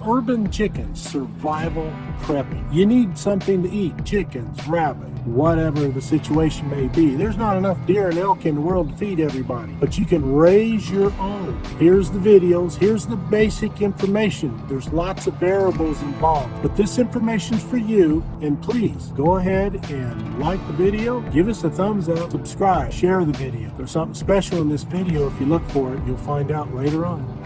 urban chickens, survival prepping. You need something to eat, chickens, rabbit, whatever the situation may be. There's not enough deer and elk in the world to feed everybody, but you can raise your own. Here's the videos, here's the basic information. There's lots of variables involved, but this information is for you, and please go ahead and like the video, give us a thumbs up, subscribe, share the video. There's something special in this video. If you look for it, you'll find out later on.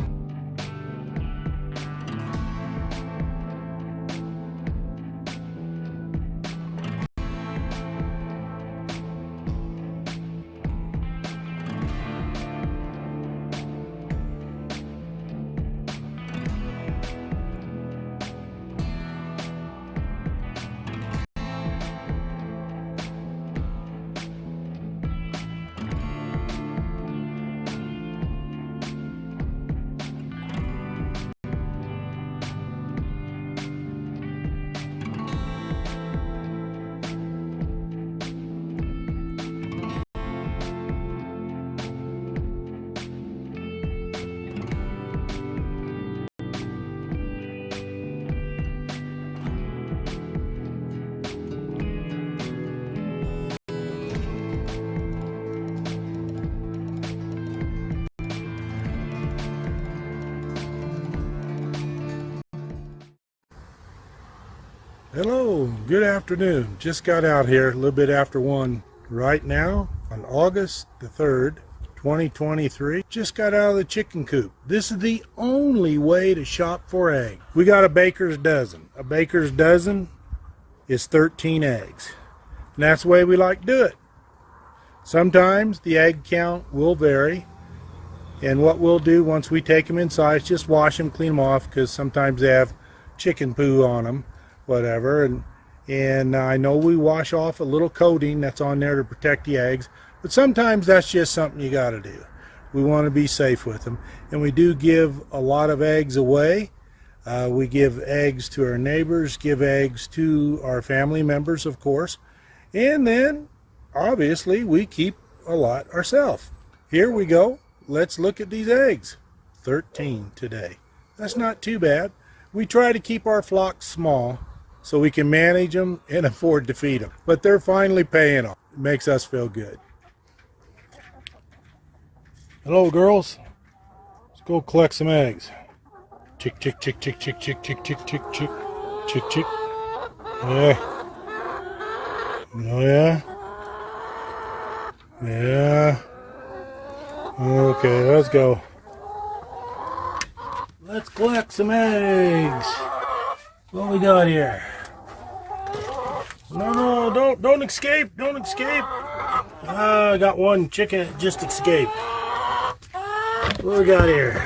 Hello, good afternoon. Just got out here a little bit after 1 right now on August the 3rd, 2023. Just got out of the chicken coop. This is the only way to shop for eggs. We got a baker's dozen. A baker's dozen is 13 eggs. And that's the way we like to do it. Sometimes the egg count will vary. And what we'll do once we take them inside is just wash them, clean them off, because sometimes they have chicken poo on them. Whatever, and I know we wash off a little coating that's on there to protect the eggs, but sometimes that's just something you got to do. We want to be safe with them, and we do give a lot of eggs away. We give eggs to our neighbors, give eggs to our family members, of course, and then obviously we keep a lot ourselves. Here we go. Let's look at these eggs. 13 today. That's not too bad. We try to keep our flocks small so we can manage them and afford to feed them. But they're finally paying off. It makes us feel good. Hello, girls. Let's go collect some eggs. Chick, chick, chick, chick, chick, chick, chick, chick, chick, chick, chick, chick. Yeah. Oh, yeah. Yeah. Okay, let's go. Let's collect some eggs. What we got here? No, don't escape, don't escape. I got one chicken that just escaped. What we got here?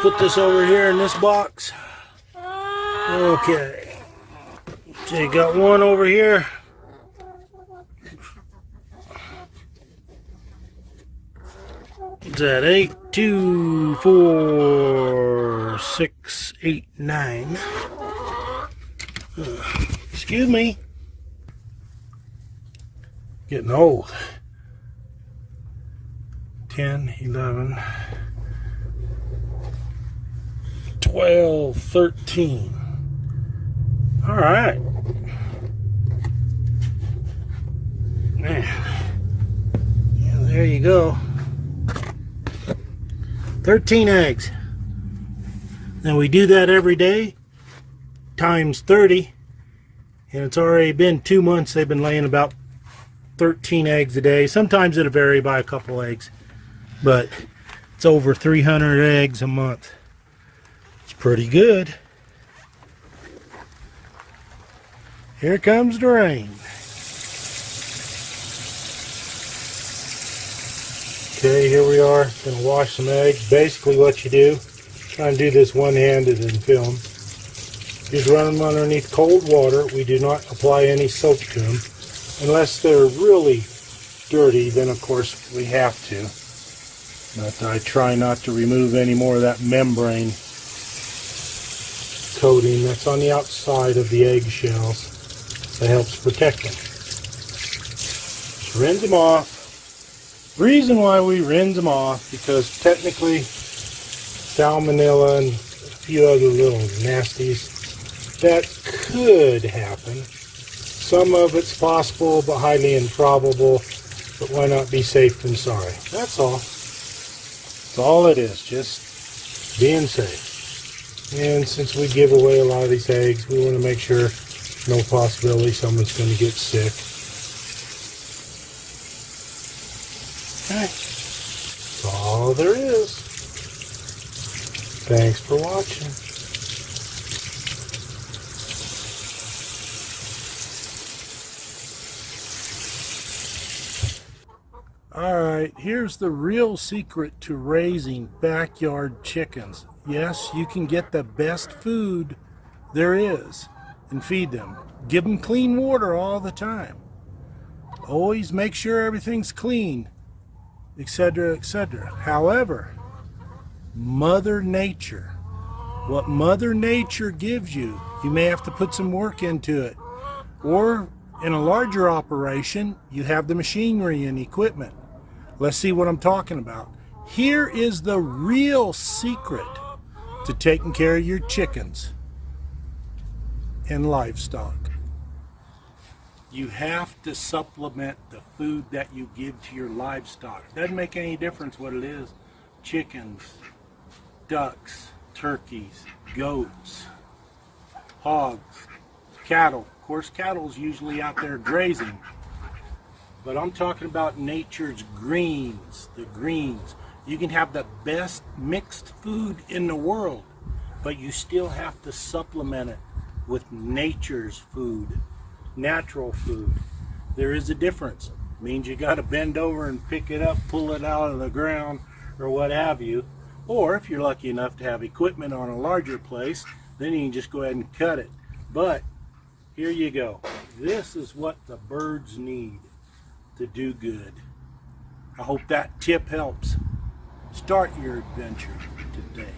Put this over here in this box. Okay. So you got one over here. What's that? 8, 2, 4, 6, 8, 9. Excuse me. Getting old. 10, 11, 12, 13. All right. Man. Yeah, there you go. 13 eggs. Now we do that every day times 30, and it's already been 2 months. They've been laying about 13 eggs a day. Sometimes it'll vary by a couple eggs, but it's over 300 eggs a month. It's pretty good. Here comes the rain. Okay, here we are. Gonna wash some eggs. Basically what you do, try and do this one-handed and film. Just run them underneath cold water. We do not apply any soap to them. Unless they're really dirty, then of course we have to. But I try not to remove any more of that membrane coating that's on the outside of the eggshells. That helps protect them. Just rinse them off. Reason why we rinse them off, because technically salmonella and a few other little nasties that could happen. Some of it's possible, but highly improbable. But why not be safe than sorry? That's all. That's all it is, just being safe. And since we give away a lot of these eggs, we want to make sure no possibility someone's going to get sick. Okay. That's all there is. Thanks for watching. Alright, here's the real secret to raising backyard chickens. Yes, you can get the best food there is and feed them. Give them clean water all the time. Always make sure everything's clean, etc., etc. However, Mother Nature, what Mother Nature gives you, you may have to put some work into it. Or in a larger operation, you have the machinery and equipment. Let's see what I'm talking about. Here is the real secret to taking care of your chickens and livestock. You have to supplement the food that you give to your livestock. Doesn't make any difference what it is. Chickens, ducks, turkeys, goats, hogs, cattle. Of course, cattle's usually out there grazing. But I'm talking about nature's greens, the greens. You can have the best mixed food in the world, but you still have to supplement it with nature's food, natural food. There is a difference. It means you got to bend over and pick it up, pull it out of the ground, or what have you. Or if you're lucky enough to have equipment on a larger place, then you can just go ahead and cut it. But here you go. This is what the birds need to do good. I hope that tip helps. Start your adventure today.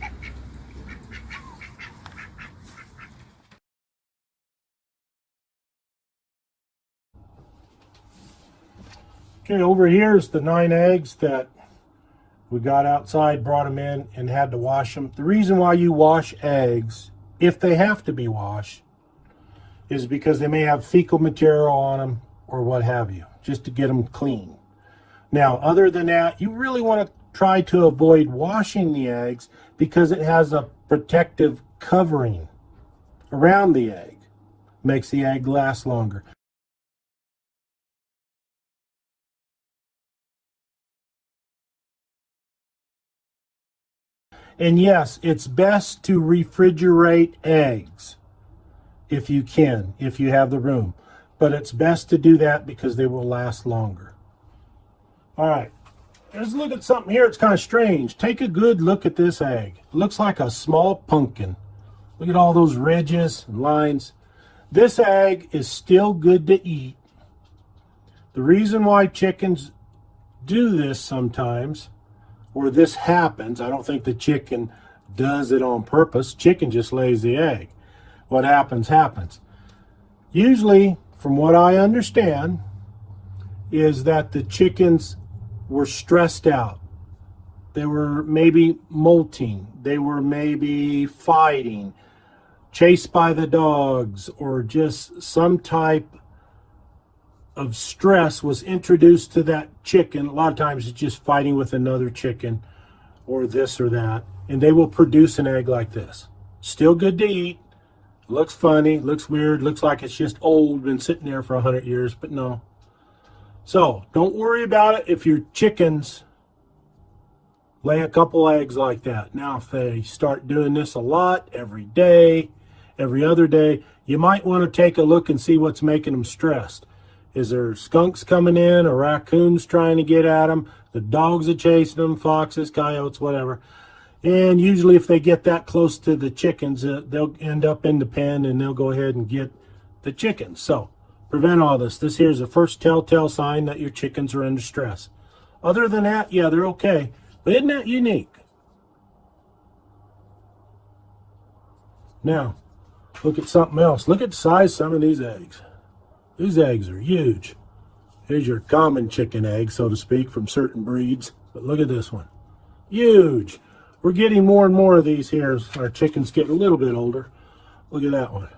Okay, over here is the 9 eggs that we got outside, brought them in, and had to wash them. The reason why you wash eggs, if they have to be washed, is because they may have fecal material on them or what have you, just to get them clean. Now, other than that, you really want to try to avoid washing the eggs because it has a protective covering around the egg. Makes the egg last longer. And yes, it's best to refrigerate eggs if you can, if you have the room. But it's best to do that because they will last longer. All right, let's look at something here. It's kind of strange. Take a good look at this egg. It looks like a small pumpkin. Look at all those ridges and lines. This egg is still good to eat. The reason why chickens do this sometimes, or this happens, I don't think the chicken does it on purpose. Chicken just lays the egg. What happens, happens. Usually, from what I understand, is that the chickens were stressed out. They were maybe molting. They were maybe fighting, chased by the dogs, or just some type of stress was introduced to that chicken. A lot of times it's just fighting with another chicken or this or that. And they will produce an egg like this. Still good to eat. Looks funny, looks weird, looks like it's just old, been sitting there for 100 years, but no. So, don't worry about it if your chickens lay a couple eggs like that. Now, if they start doing this a lot, every day, every other day, you might want to take a look and see what's making them stressed. Is there skunks coming in, or raccoons trying to get at them? The dogs are chasing them, foxes, coyotes, whatever. And usually if they get that close to the chickens, they'll end up in the pen and they'll go ahead and get the chickens. So prevent all this. This here is the first telltale sign that your chickens are under stress. Other than that, yeah, they're okay. But isn't that unique? Now, look at something else. Look at the size of some of these eggs. These eggs are huge. Here's your common chicken egg, so to speak, from certain breeds. But look at this one. Huge. We're getting more and more of these here as our chickens get a little bit older. Look at that one.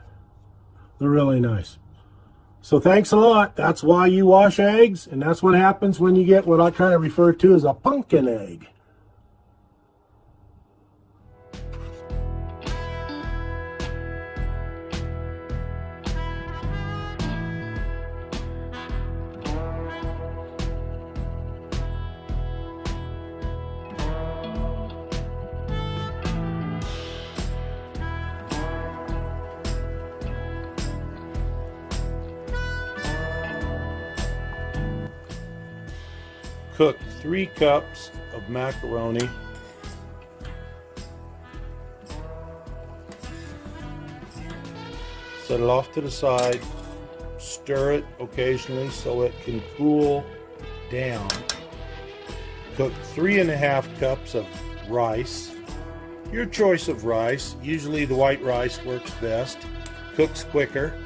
They're really nice. So thanks a lot. That's why you wash eggs, and that's what happens when you get what I kind of refer to as a pumpkin egg. Cook 3 cups of macaroni. Set it off to the side. Stir it occasionally so it can cool down. Cook 3½ cups of rice. Your choice of rice. Usually the white rice works best. Cooks quicker.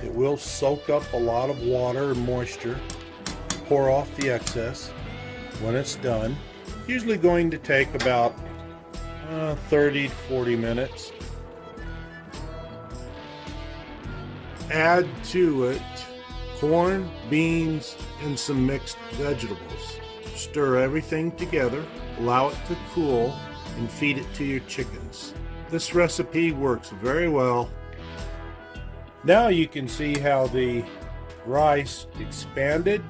It will soak up a lot of water and moisture. Pour off the excess when it's done. Usually going to take about 30 to 40 minutes. Add to it corn, beans, and some mixed vegetables. Stir everything together, allow it to cool, and feed it to your chickens. This recipe works very well. Now you can see how the rice expanded.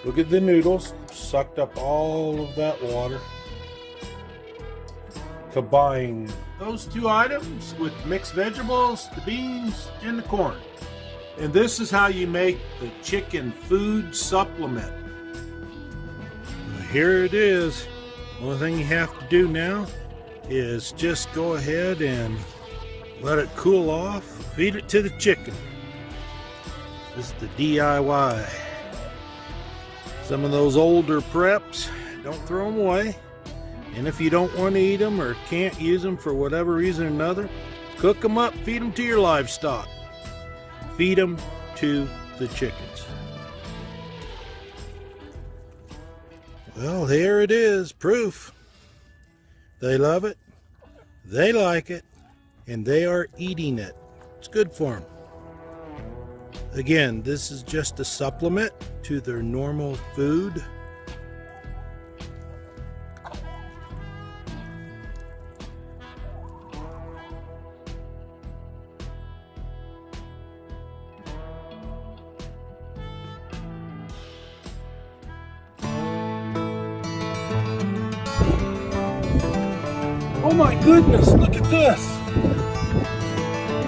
Look at the noodles, sucked up all of that water. Combine those 2 items with mixed vegetables, the beans, and the corn. And this is how you make the chicken food supplement. Here it is. Only thing you have to do now is just go ahead and let it cool off. Feed it to the chicken. This is the DIY. Some of those older preps, don't throw them away. And if you don't want to eat them or can't use them for whatever reason or another, cook them up, feed them to your livestock. Feed them to the chickens. Well, here it is, proof. They love it, they like it, and they are eating it. It's good for them. Again, this is just a supplement to their normal food. Oh my goodness, look at this.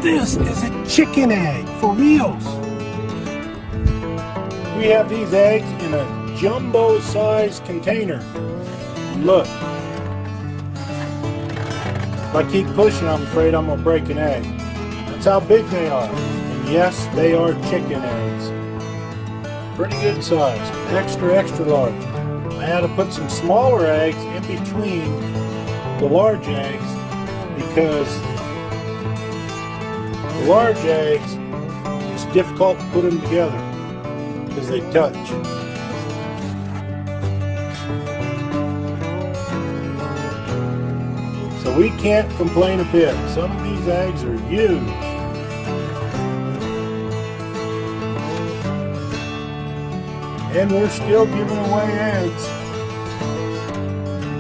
This is a chicken egg, for reals. We have these eggs in a jumbo-sized container. Look. If I keep pushing, I'm afraid I'm gonna break an egg. That's how big they are. And yes, they are chicken eggs. Pretty good size. Extra, extra large. I had to put some smaller eggs in between the large eggs because the large eggs, it's difficult to put them together because they touch. So we can't complain a bit. Some of these eggs are huge. And we're still giving away eggs.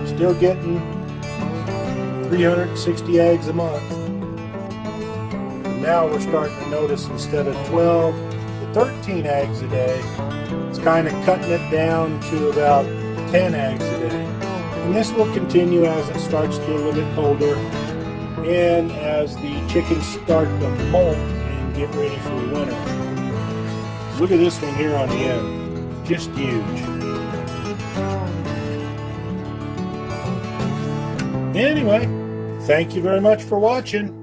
Still getting 360 eggs a month. Now we're starting to notice instead of 12 to 13 eggs a day, it's kind of cutting it down to about 10 eggs a day. And this will continue as it starts to get a little bit colder and as the chickens start to molt and get ready for winter. Look at this one here on the end. Just huge. Anyway, thank you very much for watching.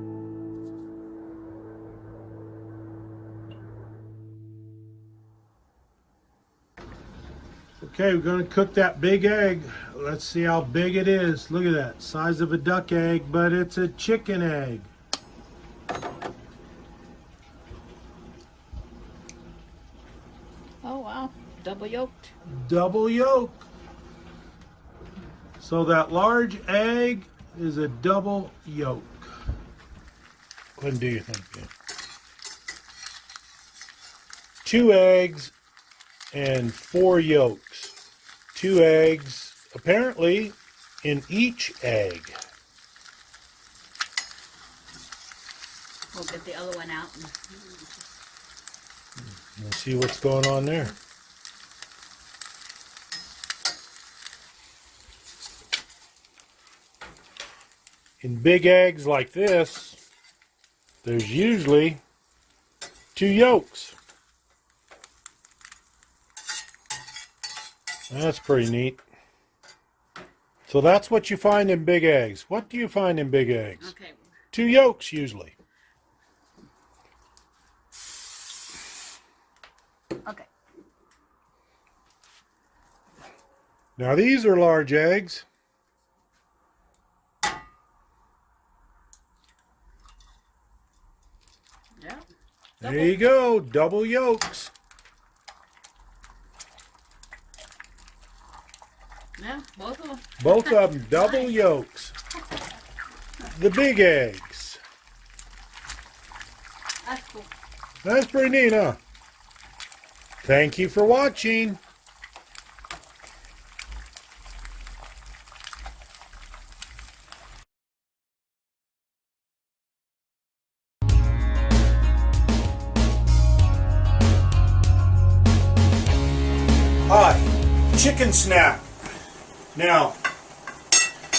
Okay, we're going to cook that big egg. Let's see how big it is. Look at that, size of a duck egg, but it's a chicken egg. Oh, wow. double yolked. Double yolk. So that large egg is a double yolk. What do you think? Ben? 2 eggs and 4 yolks. 2 eggs, apparently, in each egg. We'll get the other one out. Let's see what's going on there. In big eggs like this, there's usually 2 yolks. That's pretty neat. So that's what you find in big eggs. What do you find in big eggs? Okay. 2 yolks usually. Okay. Now these are large eggs. Yeah. There you go, double yolks. Yeah, both of them. Both of them double yolks. The big eggs. That's cool. That's pretty neat, huh? Thank you for watching. Hi, chicken snap. Now,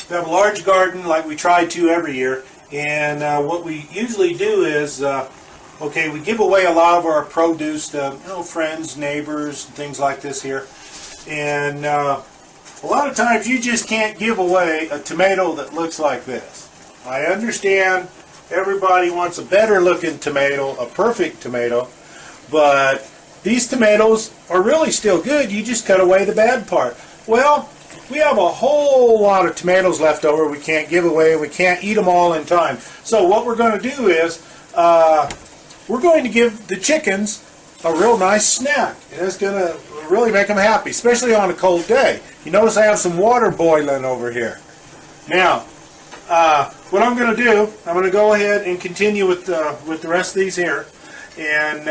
we have a large garden like we try to every year, and what we usually do is, okay, we give away a lot of our produce to friends, neighbors, and things like this here, and a lot of times you just can't give away a tomato that looks like this. I understand everybody wants a better looking tomato, a perfect tomato, but these tomatoes are really still good. You just cut away the bad part. Well, we have a whole lot of tomatoes left over we can't give away. We can't eat them all in time. So what we're going to do is we're going to give the chickens a real nice snack. And it's going to really make them happy, especially on a cold day. You notice I have some water boiling over here. Now, what I'm going to do, I'm going to go ahead and continue with the rest of these here. And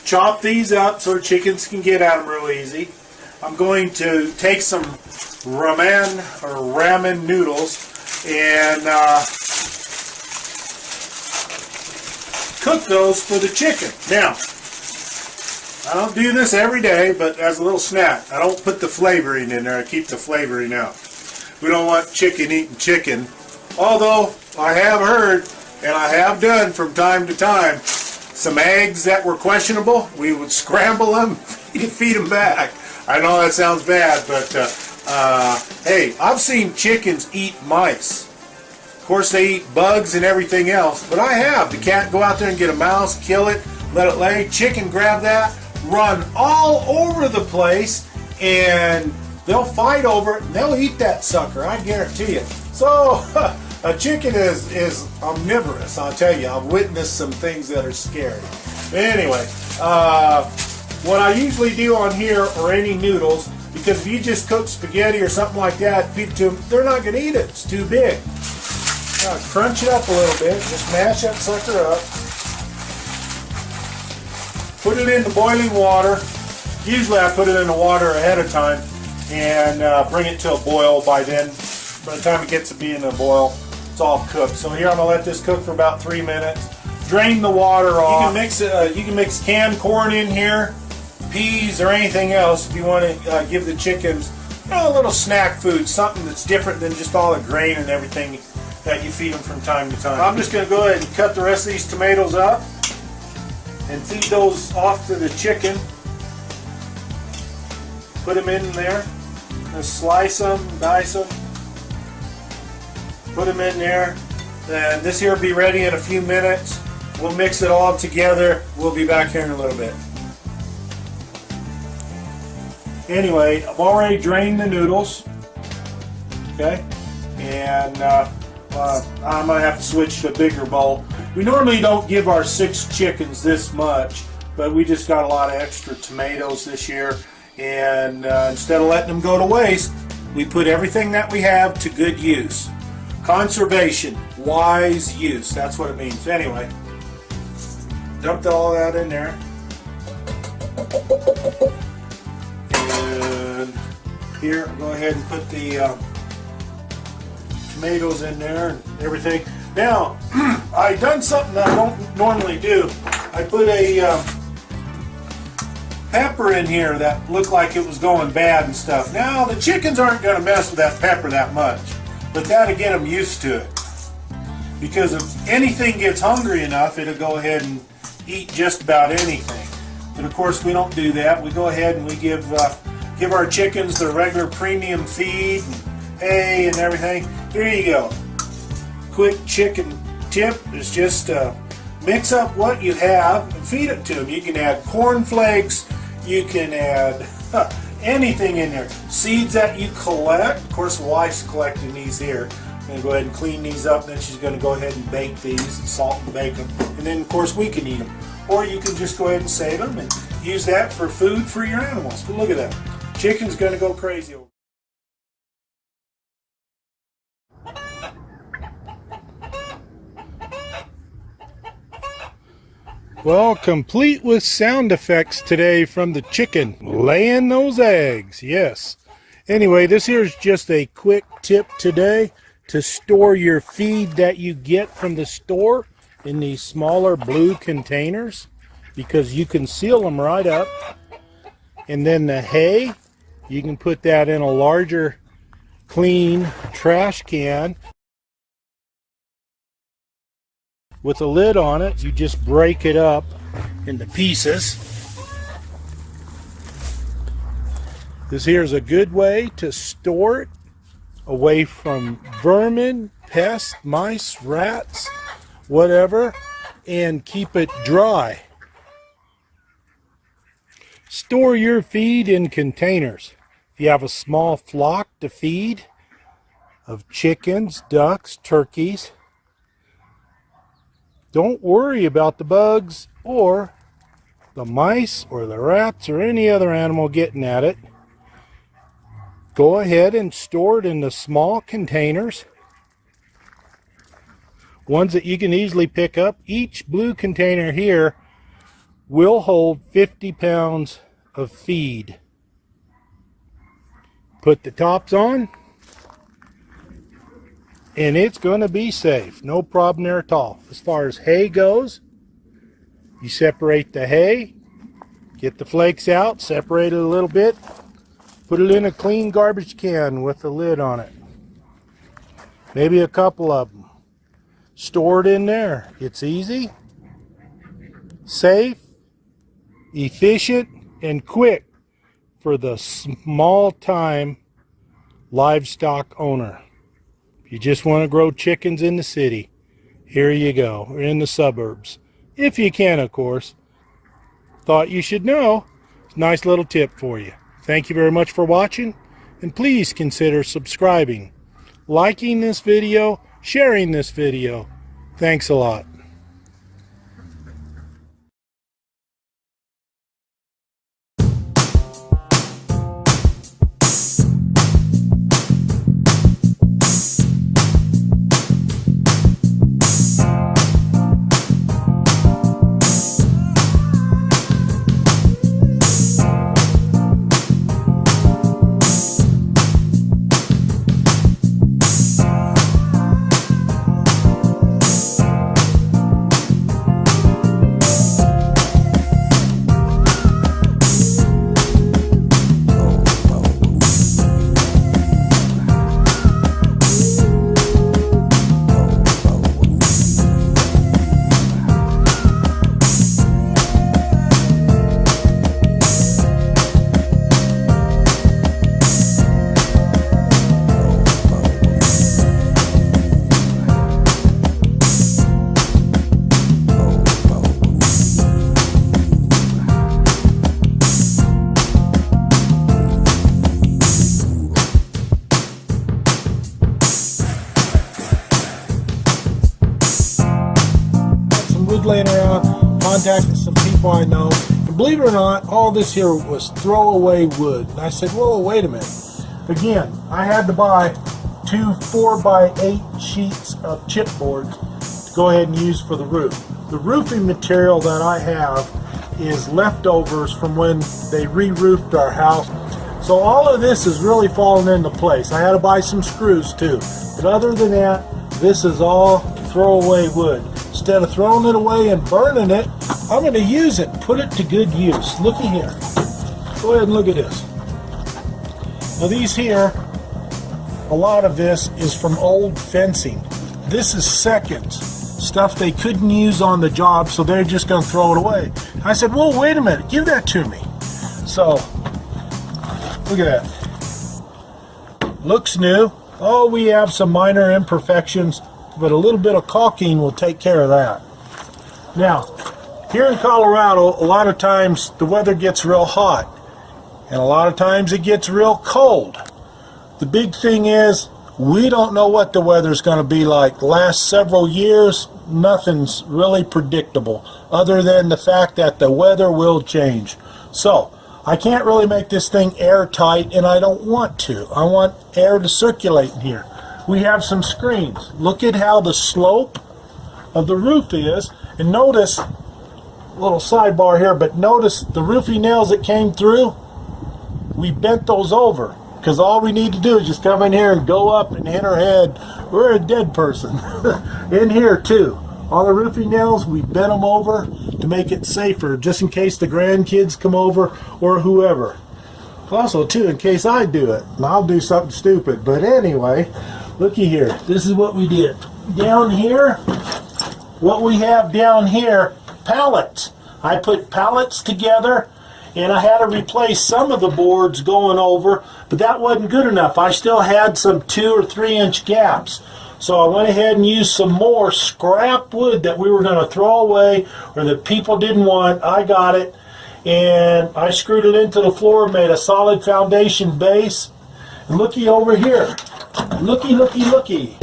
chop these up so the chickens can get at them real easy. I'm going to take some ramen noodles and cook those for the chicken. Now, I don't do this every day, but as a little snack, I don't put the flavoring in there. I keep the flavoring out. We don't want chicken eating chicken. Although I have heard, and I have done from time to time, some eggs that were questionable, we would scramble them, feed them back. I know that sounds bad, but hey, I've seen chickens eat mice. Of course, they eat bugs and everything else, but I have. The cat go out there and get a mouse, kill it, let it lay. Chicken grab that, run all over the place, and they'll fight over it, and they'll eat that sucker, I guarantee it. So, a chicken is omnivorous, I'll tell you. I've witnessed some things that are scary. But anyway, what I usually do on here are any noodles, because if you just cook spaghetti or something like that, feed it to them, they're not going to eat it. It's too big. Now, crunch it up a little bit. Just mash that sucker up. Put it in the boiling water. Usually I put it in the water ahead of time and bring it to a boil. By then, by the time it gets to being a boil, it's all cooked. So here I'm going to let this cook for about 3 minutes. Drain the water off. You can mix canned corn in here, peas, or anything else if you want to give the chickens a little snack food, something that's different than just all the grain and everything that you feed them from time to time. I'm just going to go ahead and cut the rest of these tomatoes up and feed those off to the chicken. Put them in there. Just slice them, dice them. Put them in there. And this here will be ready in a few minutes. We'll mix it all together. We'll be back here in a little bit. Anyway, I've already drained the noodles. Okay? And I'm going to have to switch to a bigger bowl. We normally don't give our 6 chickens this much, but we just got a lot of extra tomatoes this year. And instead of letting them go to waste, we put everything that we have to good use. Conservation, wise use, that's what it means. Anyway, dumped all that in there. And here, I'll go ahead and put the tomatoes in there and everything. Now, I done something that I don't normally do. I put a pepper in here that looked like it was going bad and stuff. Now, the chickens aren't going to mess with that pepper that much, but that'll get them used to it. Because if anything gets hungry enough, it'll go ahead and eat just about anything. But of course, we don't do that. We go ahead and we give our chickens their regular premium feed and hay and everything. Here you go. Quick chicken tip is just mix up what you have and feed it to them. You can add corn flakes, you can add anything in there. Seeds that you collect. Of course, the wife's collecting these here. I'm going to go ahead and clean these up, and then she's going to go ahead and bake these, and salt and bake them. And then, of course, we can eat them. Or you can just go ahead and save them and use that for food for your animals. But look at that. Chicken's going to go crazy. Well, complete with sound effects today from the chicken laying those eggs. Yes. Anyway, this here is just a quick tip today to store your feed that you get from the store in these smaller blue containers, because you can seal them right up. And then the hay, you can put that in a larger clean trash can with a lid on it. You just break it up into pieces. This here is a good way to store it away from vermin, pests, mice, rats, whatever, and keep it dry. Store your feed in containers. If you have a small flock to feed of chickens, ducks, turkeys, don't worry about the bugs or the mice or the rats or any other animal getting at it. Go ahead and store it in the small containers, ones that you can easily pick up. Each blue container here will hold 50 pounds of feed. Put the tops on, and it's going to be safe. No problem there at all. As far as hay goes, you separate the hay, get the flakes out, separate it a little bit, put it in a clean garbage can with a lid on it. Maybe a couple of them. Store it in there. It's easy, safe, efficient, and quick for the small-time livestock owner. If you just want to grow chickens in the city, here you go, or in the suburbs. If you can, of course. Thought you should know. It's a nice little tip for you. Thank you very much for watching, and please consider subscribing, liking this video, sharing this video. Thanks a lot. Laying around, contacted some people I know, believe it or not, all this here was throwaway wood. And I said, whoa, wait a minute. Again, I had to buy 2 4x8 sheets of chipboard to go ahead and use for the roof. The roofing material that I have is leftovers from when they re-roofed our house. So all of this is really falling into place. I had to buy some screws too. But other than that, this is all throwaway wood. Instead of throwing it away and burning it, I'm going to use it, put it to good use. Looky here. Go ahead and look at this. Now these here, a lot of this is from old fencing. This is seconds. Stuff they couldn't use on the job, so they're just going to throw it away. I said, whoa, wait a minute, give that to me. So, look at that. Looks new. Oh, we have some minor imperfections, but a little bit of caulking will take care of that. Now, here in Colorado, a lot of times the weather gets real hot, and a lot of times it gets real cold. The big thing is, we don't know what the weather's going to be like. The last several years, nothing's really predictable, other than the fact that the weather will change. So, I can't really make this thing airtight, and I don't want to. I want air to circulate in here. We have some screens. Look at how the slope of the roof is, and notice, a little sidebar here, but notice the roofing nails that came through, we bent those over. Because all we need to do is just come in here and go up and hit our head. We're a dead person. In here too. All the roofing nails, we bent them over to make it safer, just in case the grandkids come over or whoever. Also too, in case I do it, and I'll do something stupid. But anyway, looky here. This is what we did. Down here, what we have down here, pallets. I put pallets together, and I had to replace some of the boards going over, but that wasn't good enough. I still had some 2 or 3 inch gaps. So I went ahead and used some more scrap wood that we were going to throw away or that people didn't want. I got it, and I screwed it into the floor, made a solid foundation base. And looky over here. Looky, looky, looky.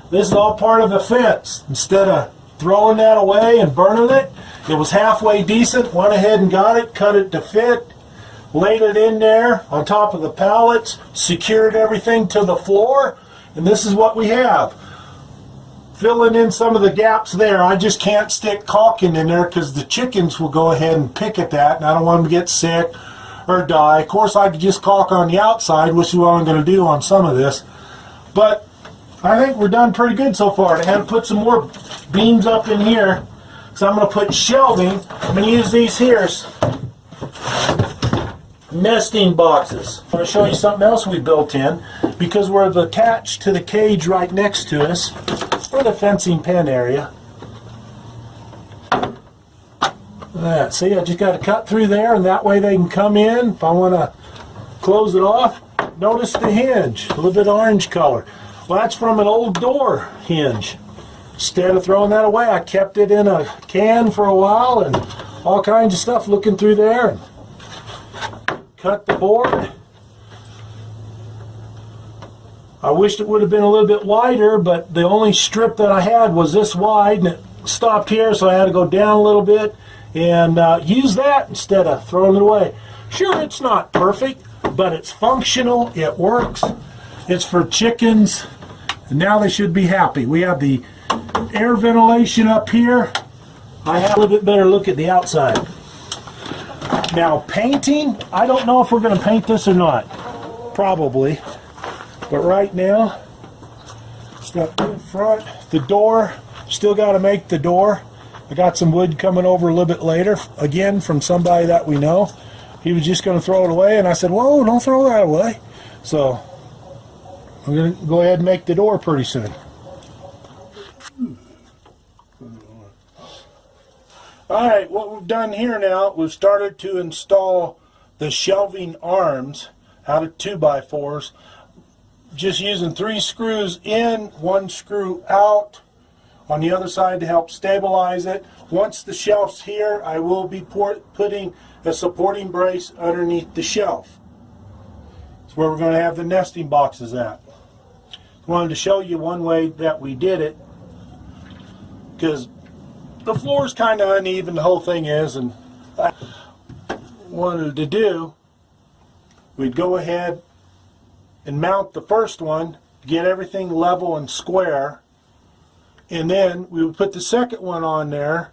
This is all part of the fence. Instead of throwing that away and burning it, it was halfway decent. Went ahead and got it, cut it to fit, laid it in there on top of the pallets, secured everything to the floor, and this is what we have. Filling in some of the gaps there. I just can't stick caulking in there because the chickens will go ahead and pick at that, and I don't want them to get sick or die. Of course, I could just caulk on the outside, which is what I'm going to do on some of this. But I think we're done pretty good so far. I had to put some more beams up in here. So I'm going to put shelving. I'm going to use these here nesting boxes. I'm going to show you something else we built in because we're attached to the cage right next to us for the fencing pen area. That, see, I just got to cut through there, and that way they can come in. If I want to close it off, notice the hinge, a little bit orange color. Well, that's from an old door hinge. Instead of throwing that away, I kept it in a can for a while and all kinds of stuff looking through there. And cut the board. I wished it would have been a little bit wider, but the only strip that I had was this wide, and it stopped here, so I had to go down a little bit and use that instead of throwing it away. Sure, it's not perfect, but it's functional. It works. It's for chickens, and now they should be happy. We have the air ventilation up here. I have a little bit better look at the outside. Now painting, I don't know if we're going to paint this or not. Probably. But right now, got the front, the door, still got to make the door. I got some wood coming over a little bit later, again from somebody that we know. He was just going to throw it away, and I said, whoa, don't throw that away. So I'm going to go ahead and make the door pretty soon. Alright, what we've done here now, we've started to install the shelving arms out of 2x4s, just using 3 screws in, 1 screw out on the other side to help stabilize it. Once the shelf's here, I will be putting a supporting brace underneath the shelf. That's where we're going to have the nesting boxes at. Wanted to show you one way that we did it, because the floor is kind of uneven, the whole thing is, and wanted to do, we'd go ahead and mount the first one, get everything level and square, and then we would put the second one on there.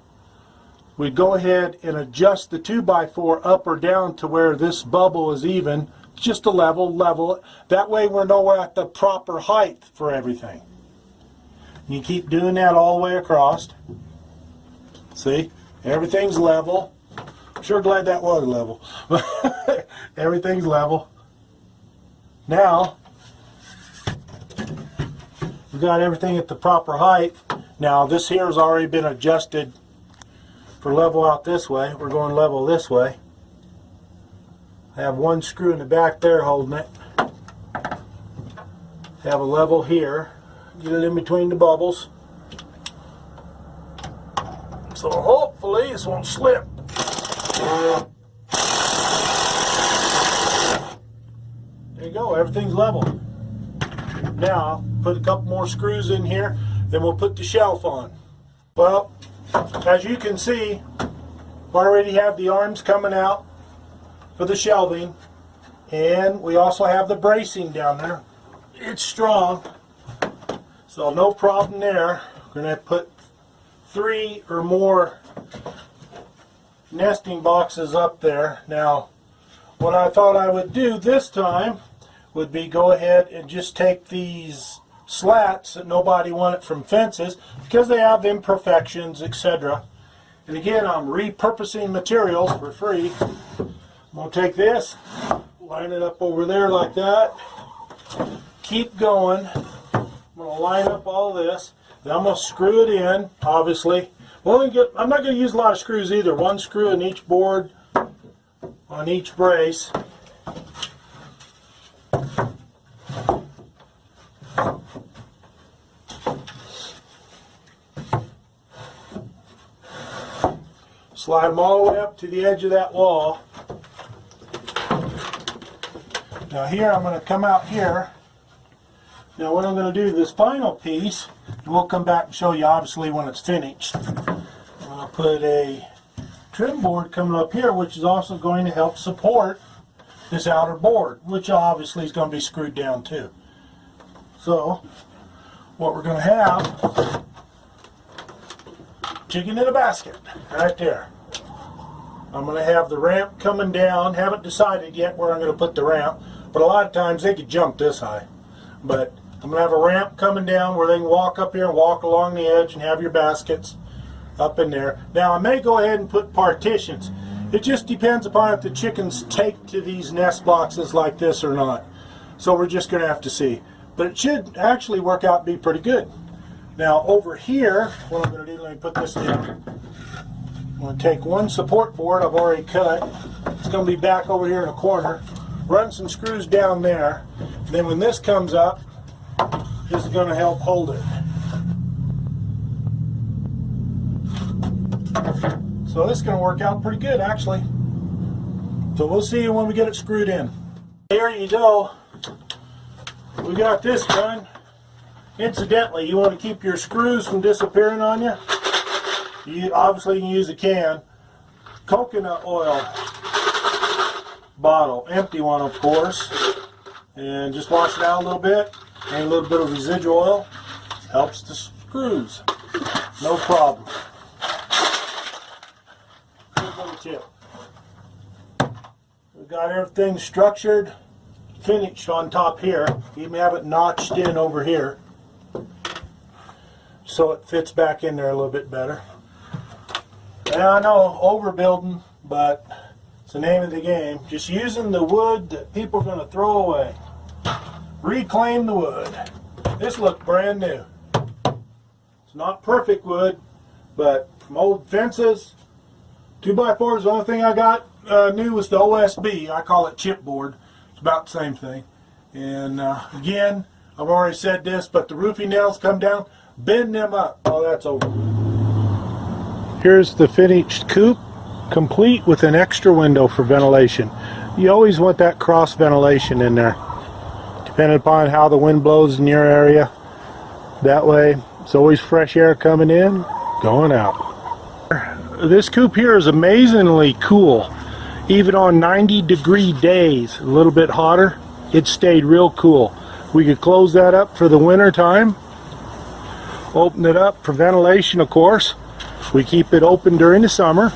We'd go ahead and adjust the 2x4 up or down to where this bubble is even, just a level. That way we're nowhere at the proper height for everything. And you keep doing that all the way across. See, everything's level. I'm sure glad that was level. Everything's level. Now, we got everything at the proper height. Now this here has already been adjusted for level out this way. We're going level this way. I have one screw in the back there holding it. Have a level here. Get it in between the bubbles. So hopefully this won't slip. There you go, everything's level. Now, put a couple more screws in here, then we'll put the shelf on. Well, as you can see, we already have the arms coming out for the shelving, and we also have the bracing down there. It's strong, so no problem there. We're going to put 3 or more nesting boxes up there. Now, what I thought I would do this time would be go ahead and just take these slats that nobody wanted from fences because they have imperfections, etc. And again, I'm repurposing materials for free. I'm going to take this, line it up over there like that, keep going. I'm going to line up all this, then I'm going to screw it in, obviously. I'm not going to use a lot of screws either. One screw in each board on each brace. Slide them all the way up to the edge of that wall. Now here I'm going to come out here. Now what I'm going to do, this final piece, and we'll come back and show you obviously when it's finished. I'm going to put a trim board coming up here, which is also going to help support this outer board, which obviously is going to be screwed down too. So what we're going to have, chicken in a basket, right there. I'm going to have the ramp coming down. Haven't decided yet where I'm going to put the ramp, but a lot of times they could jump this high. But I'm going to have a ramp coming down where they can walk up here and walk along the edge and have your baskets up in there. Now I may go ahead and put partitions. It just depends upon if the chickens take to these nest boxes like this or not. So we're just going to have to see. But it should actually work out to be pretty good. Now over here, what I'm going to do, let me put this down. I'm going to take one support board I've already cut. It's going to be back over here in a corner. Run some screws down there. And then when this comes up, this is going to help hold it. So this is going to work out pretty good actually. So we'll see when we get it screwed in. There you go. We got this done. Incidentally, you want to keep your screws from disappearing on you. You obviously can use a can. Coconut oil bottle, empty one of course, and just wash it out a little bit. And a little bit of residual oil helps the screws. No problem. Good little tip. We've got everything structured, finished on top here. Even have it notched in over here, so it fits back in there a little bit better. And I know overbuilding, but it's the name of the game. Just using the wood that people are going to throw away. Reclaim the wood. This looks brand new. It's not perfect wood, but from old fences, 2x4s, the only thing I got new was the OSB. I call it chipboard. It's about the same thing. And again, I've already said this, but the roofing nails come down, bend them up. Oh, that's over. Here's the finished coop, complete with an extra window for ventilation. You always want that cross ventilation in there, depending upon how the wind blows in your area. That way, it's always fresh air coming in, going out. coop here is amazingly cool. Even on 90-degree days, a little bit hotter, it stayed real cool. We could close that up for the winter time. Open it up for ventilation, of course. We keep it open during the summer.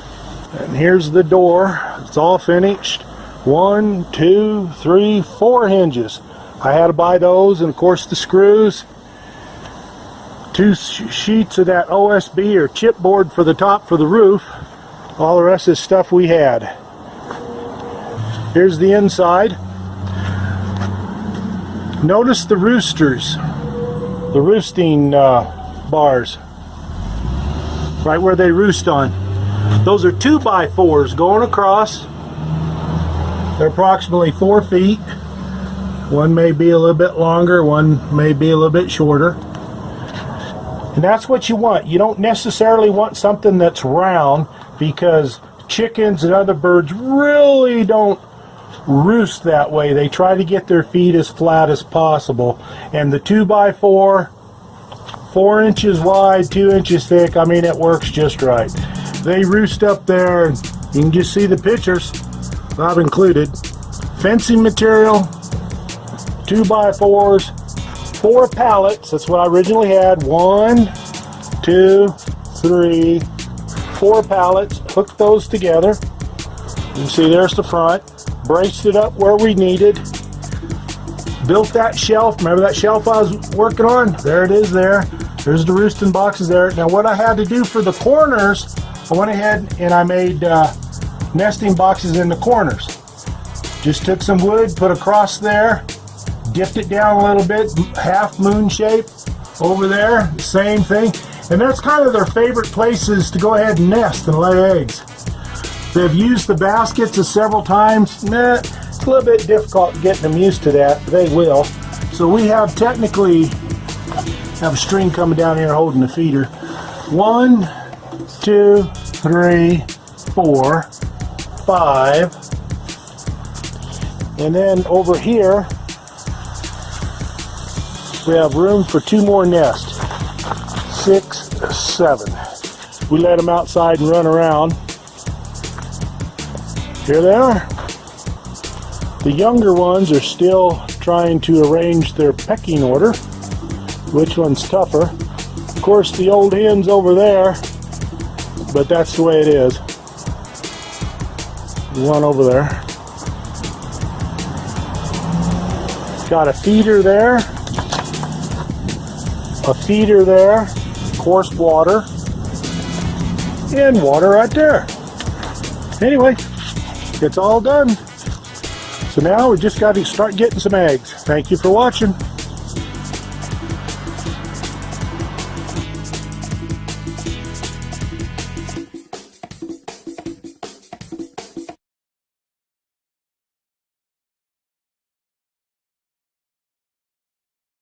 And here's the door. It's all finished. 1, 2, 3, 4 hinges. I had to buy those, and of course the screws. 2 sheets of that OSB or chipboard for the top for the roof. All the rest is stuff we had. Here's the inside. Notice the roosters, the roosting bars, right where they roost on. Those are 2x4s going across. They're approximately 4 feet. One may be a little bit longer, one may be a little bit shorter. And that's what you want. You don't necessarily want something that's round, because chickens and other birds really don't roost that way. They try to get their feet as flat as possible. And the 2x4, 4 inches wide, 2 inches thick, I mean, it works just right. They roost up there, and you can just see the pictures I've included. Fencing material, 2x4s, 4 pallets. That's what I originally had. 1, 2, 3, 4 pallets. Hooked those together. You can see there's the front. Braced it up where we needed. Built that shelf. Remember that shelf I was working on? There it is there. There's the roosting boxes there. Now what I had to do for the corners, I went ahead and I made nesting boxes in the corners. Just took some wood, put across there, dipped it down a little bit, half moon shape over there, same thing. And that's kind of their favorite places to go ahead and nest and lay eggs. They've used the baskets several times. It's a little bit difficult getting them used to that, but they will. So we have technically have a string coming down here holding the feeder. 1, 2, 3, 4, 5. And then over here, we have room for 2 more nests. 6, 7. We let them outside and run around. Here they are. The younger ones are still trying to arrange their pecking order. Which one's tougher? Of course, the old hen's over there, but that's the way it is. One over there. Got a feeder there. A feeder there. Of course, water. And water right there. Anyway, it's all done. So now we just got to start getting some eggs. Thank you for watching.